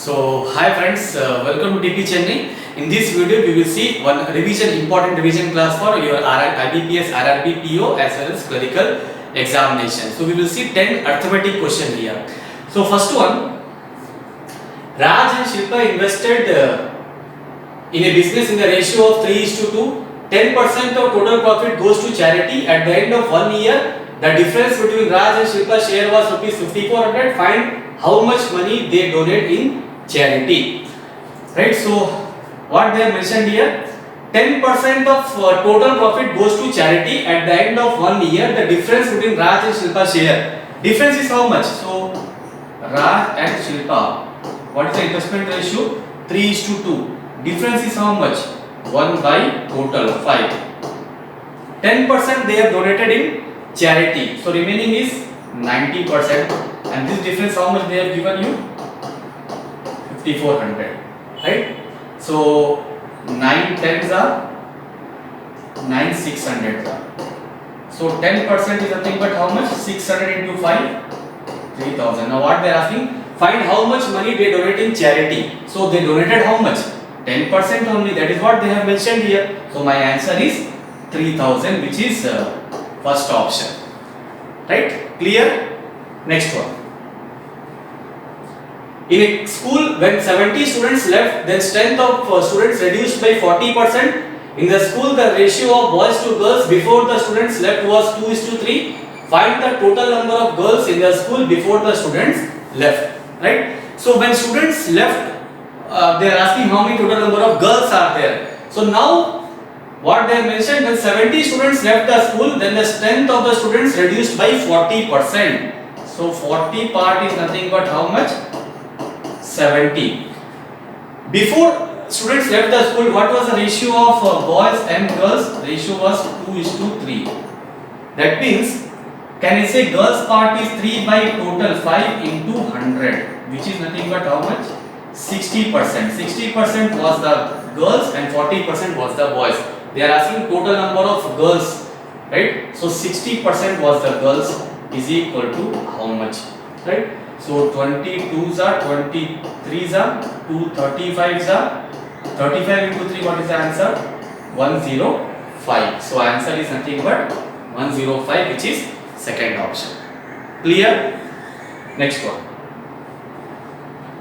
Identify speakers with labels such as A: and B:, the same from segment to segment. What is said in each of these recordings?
A: Hi friends, welcome to TP Chennai. In this video, we will see one important revision class for your IBPS, RRB, PO as well as clerical examination. So we will see 10 arithmetic question here. So first one, Raj and Shilpa invested in a business in the ratio of 3:2. 10% of total profit goes to charity. At the end of 1 year, the difference between Raj and Shilpa's share was rupees 5,400. Find how much money they donate in charity. Right? So what they have mentioned here, 10% of total profit goes to charity. At the end of 1 year, the difference between Raj and Shilpa's share. Difference is how much? So Raj and Shilpa, what is the investment ratio? 3:2. Difference is how much? 1 by total 5. 10% they have donated in charity. So remaining is 90%. And this difference how much they have given you? 5,400. Right? So 9 tens are 9,600 are. So 10% is nothing but how much? 600 into 5, 3,000. Now what they are asking? Find how much money they donate in charity. So they donated how much? 10% only. That is what they have mentioned here. So my answer is 3,000, which is first option. Right? Clear? Next one. In a school, when 70 students left, then strength of students reduced by 40%. In the school, the ratio of boys to girls before the students left was 2:3. Find the total number of girls in the school before the students left. Right? So when students left, they are asking how many total number of girls are there. So now what they mentioned, when 70 students left the school, then the strength of the students reduced by 40%. So 40 part is nothing but how much? 70. Before students left the school, what was the ratio of boys and girls? Ratio was 2:3. That means, can I say girls part is 3 by total 5 into 100, which is nothing but how much? 60%. 60% was the girls and 40% was the boys. They are asking total number of girls, right? So 60% was the girls is equal to how much, right? So 22s are 23s are 235s are 35 into 3. What is the answer? 105. So answer is nothing but 105, which is second option. Clear? Next one.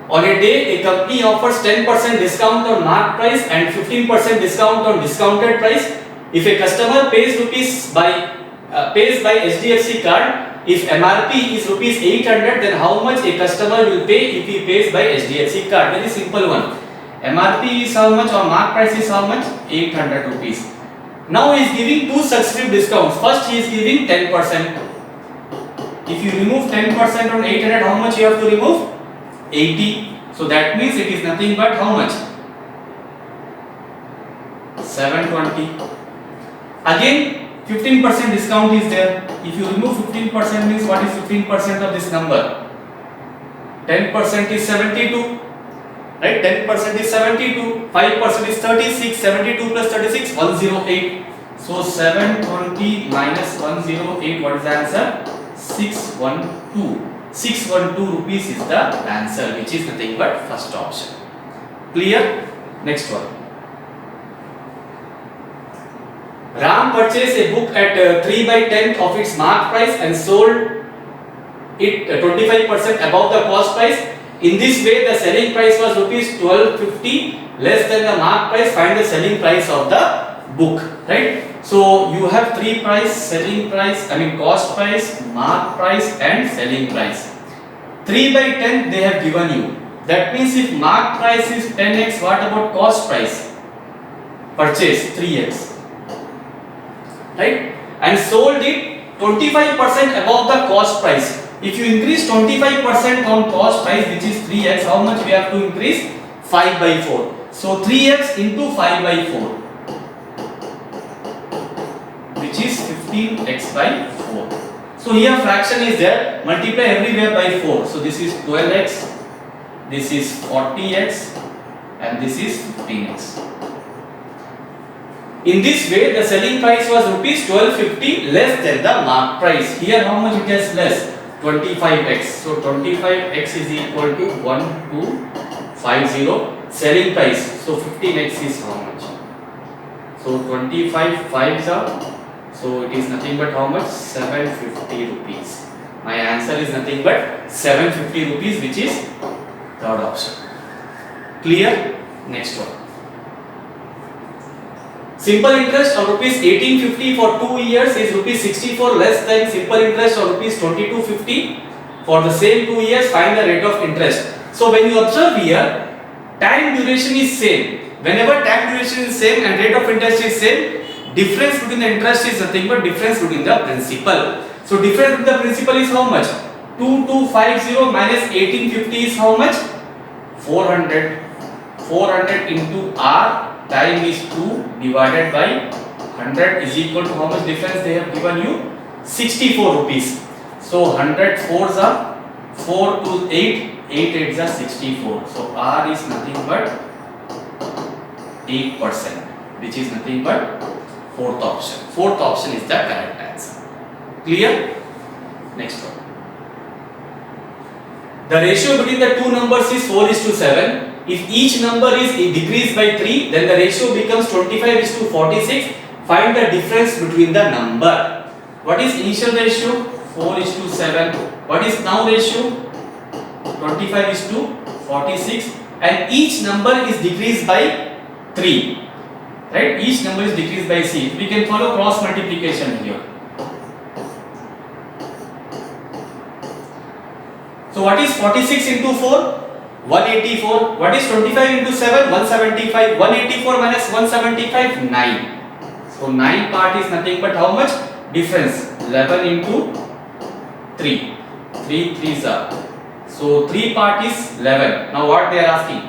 A: On a day, a company offers 10% discount on marked price and 15% discount on discounted price. If a customer pays by HDFC card, if MRP is rupees 800, then how much a customer will pay if he pays by HDFC card? Very simple one. MRP is how much or marked price is how much? 800 rupees. Now he is giving two successive discounts. First he is giving 10%. If you remove 10% on 800, how much you have to remove? 80. So that means it is nothing but how much? 720. Again 15% discount is there. If you remove 15%, means what is 15% of this number? 10% is 72. Right? 10% is 72. 5% is 36. 72 plus 36, 108. So 720 minus 108, what is the answer? 612. 612 rupees is the answer, which is nothing but first option. Clear? Next one. Ram purchased a book at 3 by 10 of its marked price and sold it 25% above the cost price. In this way, the selling price was rupees 1250 less than the marked price. Find the selling price of the book. Right? So you have three price: selling price, cost price, marked price, and selling price. 3 by 10 they have given you. That means if marked price is 10x, what about cost price? Purchase 3x. Right? And sold it 25% above the cost price. If you increase 25% on cost price, which is 3x, how much we have to increase? 5 by 4. So 3x into 5 by 4, which is 15x by 4. So here fraction is there, multiply everywhere by 4. So this is 12x, this is 40x, and this is 15x. In this way, the selling price was rupees 1250 less than the marked price. Here how much it is less? 25x. So 25x is equal to 1 to selling price. So 15x is how much? So 25 5s are, so it is nothing but how much? 750 rupees. My answer is nothing but 750 rupees, which is third option. Clear? Next one. Simple interest of rupees 1850 for 2 years is rupees 64 less than simple interest of rupees 2250 for the same 2 years. Find the rate of interest. So when you observe here, time duration is same. Whenever time duration is same and rate of interest is same, difference between the interest is nothing but difference between the principal. So difference between the principal is how much? 2250 minus 1850 is how much? 400. 400 into R, time is 2 divided by 100 is equal to how much difference they have given you? 64 rupees. So 100 4s are 4 to 8, 8 8s are 64. So R is nothing but 8%, which is nothing but fourth option. Fourth option is the correct answer. Clear? Next one. The ratio between the two numbers is 4:7. If each number is decreased by 3, then the ratio becomes 25:46. Find the difference between the number. What is initial ratio? 4:7. What is now ratio? 25:46. And each number is decreased by 3. Right? Each number is decreased by C. We can follow cross multiplication here. So what is 46 into 4? 184. What is 25 into 7? 175. 184 minus 175? 9. So 9 part is nothing but how much? Difference. 11 into 3. 3 3s are. So 3 part is 11. Now what they are asking?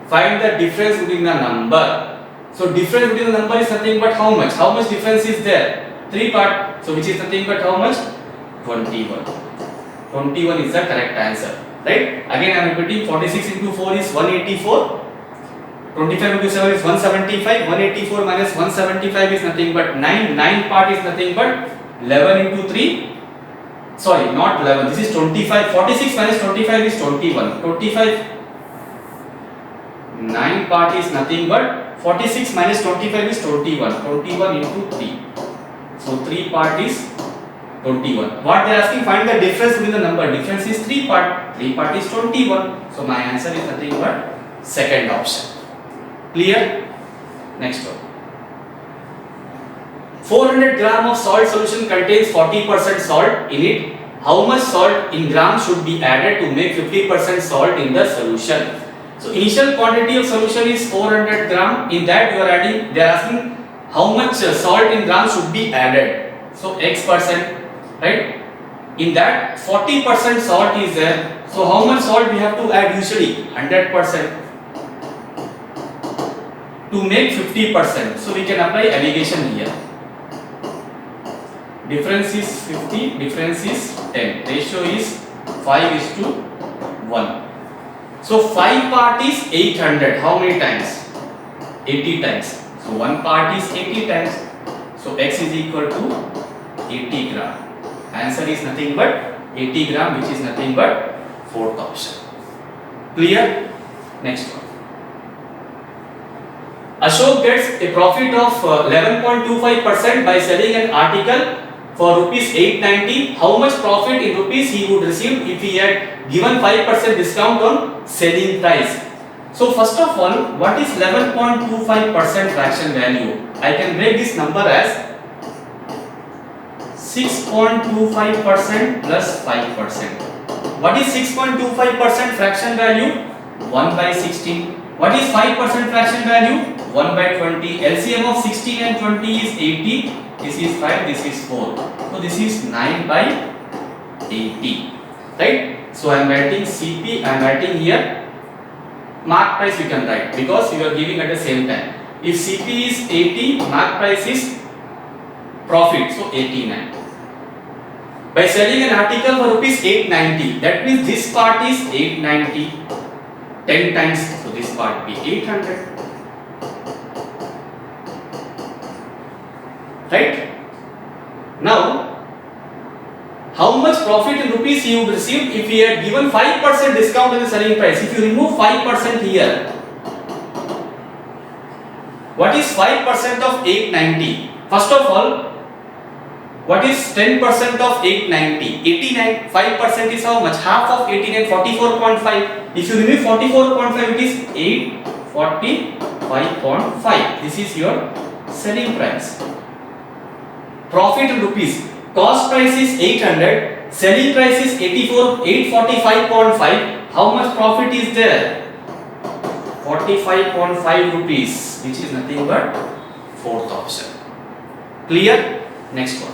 A: Find the difference between the number. So difference between the number is nothing but how much? How much difference is there? 3 part. So which is nothing but how much? 21. 21 is the correct answer. Right? Again I am repeating, 46 into 4 is 184. 25 into 7 is 175. 184 minus 175 is nothing but 9. 9 part is nothing but 11 into 3. Sorry, not 11. This is 25. 46 minus 25 is 21. 25. 9 part is nothing but 46 minus 25 is 21. 21 into 3. So 3 part is 21. What they are asking, find the difference between the number. Difference is 3 part. 3 part is 21. So my answer is nothing but second option. Clear? Next one. 400 gram of salt solution contains 40% salt in it. How much salt in grams should be added to make 50% salt in the solution? So initial quantity of solution is 400 gram. In that you are adding, they are asking how much salt in grams should be added. So X%, right? In that 40% salt is there. So how much salt we have to add usually? 100%. To make 50%. So we can apply aggregation here. Difference is 50, difference is 10. Ratio is 5:1. So 5 part is 800. How many times? 80 times. So 1 part is 80 times. So X is equal to 80 gram. Answer is nothing but 80 gram, which is nothing but fourth option. Clear? Next one. Ashok gets a profit of 11.25% by selling an article for rupees 890. How much profit in rupees he would receive if he had given 5% discount on selling price? So first of all, what is 11.25% fraction value? I can break this number as 6.25% plus 5%. What is 6.25% fraction value? 1 by 16. What is 5% fraction value? 1 by 20. LCM of 16 and 20 is 80. This is 5, this is 4. So this is 9 by 80. Right? So I am writing CP, I am writing here. Mark price we can write because you are giving at the same time. If CP is 80, mark price is profit. So 89. By selling an article for rupees 890, that means this part is 890. 10 times, so this part be 800. Right? Now, how much profit in rupees he would receive if he had given 5% discount in the selling price? If you remove 5% here, what is 5% of 890? First of all, what is 10% of 890? 89. 5% is how much? Half of 89, 44.5. If you remove 44.5, it is 845.5. This is your selling price. Profit in rupees. Cost price is 800. Selling price is 845.5. How much profit is there? 45.5 rupees, which is nothing but fourth option. Clear? Next one.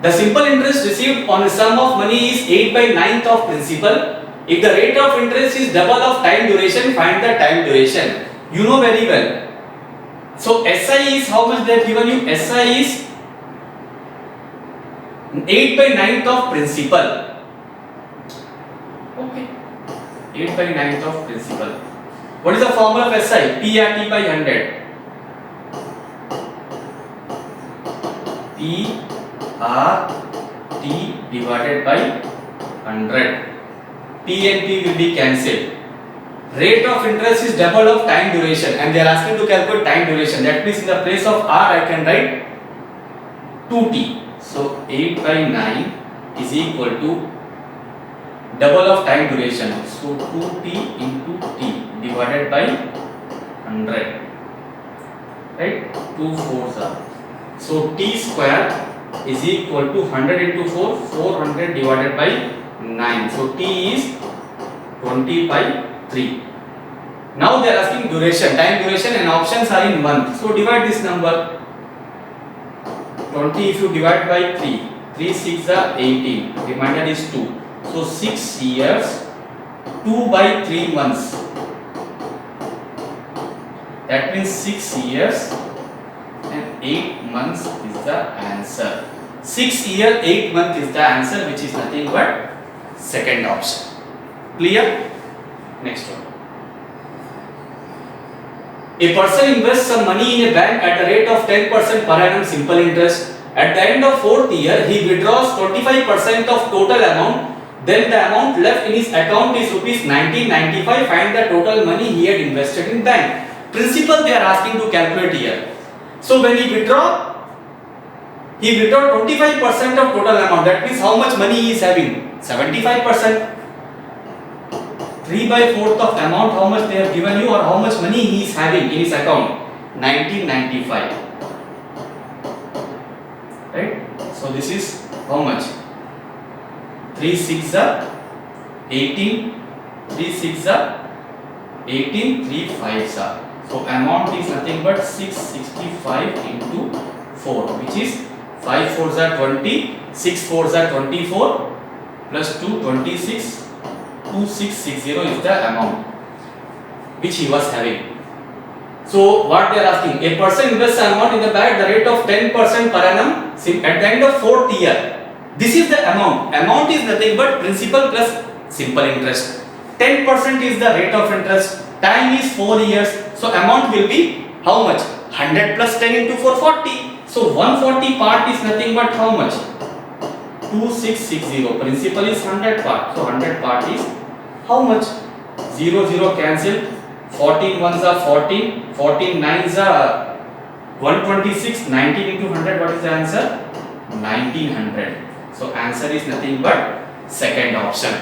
A: The simple interest received on a sum of money is 8/9 of principal. If the rate of interest is double of time duration, find the time duration. You know very well. So SI is how much they have given you? SI is 8/9 of principal. Okay. 8/9 of principal. What is the formula of SI? PRT by 100. PRT divided by 100. P and P will be cancelled. Rate of interest is double of time duration, and they are asking to calculate time duration. That means in the place of R I can write 2T. So 8/9 is equal to double of time duration. So 2T into T divided by 100. Right? 2 4s are. So T square is equal to 100 into 4, 400 divided by 9. So T is 20/3. Now they are asking duration, time duration, and options are in month. So divide this number. 20 if you divide by 3, 3 6 are 18. Remainder is 2. So 6 years, 2/3 months. That means 6 years and 8 months is the answer. 6 year 8 month is the answer, which is nothing but second option. Clear? Next one. A person invests some money in a bank at the rate of 10% per annum simple interest. At the end of 4th year, he withdraws 25% of total amount. Then the amount left in his account is rupees 1995. Find the total money he had invested in bank. Principal they are asking to calculate here. So when he withdraw 25% of total amount. That means how much money he is having? 75%. 3/4 of amount, how much they have given you, or how much money he is having in his account? 1995. Right? So this is how much? 3 6 are 18, 3 6 are 18, 3 5s are. So amount is nothing but 665 into 4, which is 5 4s are 20, 6 4s are 24, plus 2 26, 2660 is the amount which he was having. So what they are asking, a person invests amount in the bank at the rate of 10% per annum at the end of 4th year. This is the amount. Amount is nothing but principal plus simple interest. 10% is the rate of interest. Time is 4 years. So amount will be how much? 100 plus 10 into 440. So 140 part is nothing but how much? 2660. Principal is 100 part. So 100 part is how much? 0 0 cancel. 14 ones are 14. 14 nines are 126. 19 into 100. What is the answer? 1900. So answer is nothing but second option.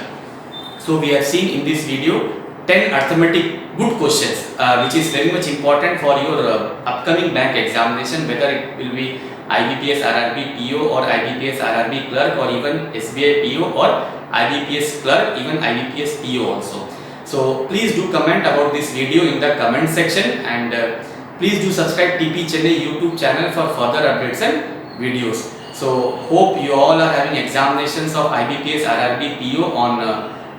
A: So we have seen in this video 10 arithmetic good questions, which is very much important for your upcoming bank examination, whether it will be IBPS RRB PO or IBPS RRB clerk, or even SBI PO or IBPS clerk, even IBPS PO also. So please do comment about this video in the comment section, and please do subscribe TP Chennai YouTube channel for further updates and videos. So hope you all are having examinations of IBPS RRB PO on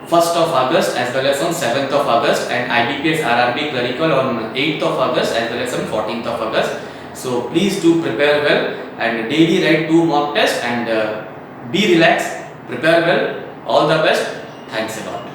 A: 1st of August as well as on 7th of August, and IBPS RRB clerical on 8th of August as well as on 14th of August. So please do prepare well and daily write 2 mock tests, and be relaxed, prepare well. All the best. Thanks a lot.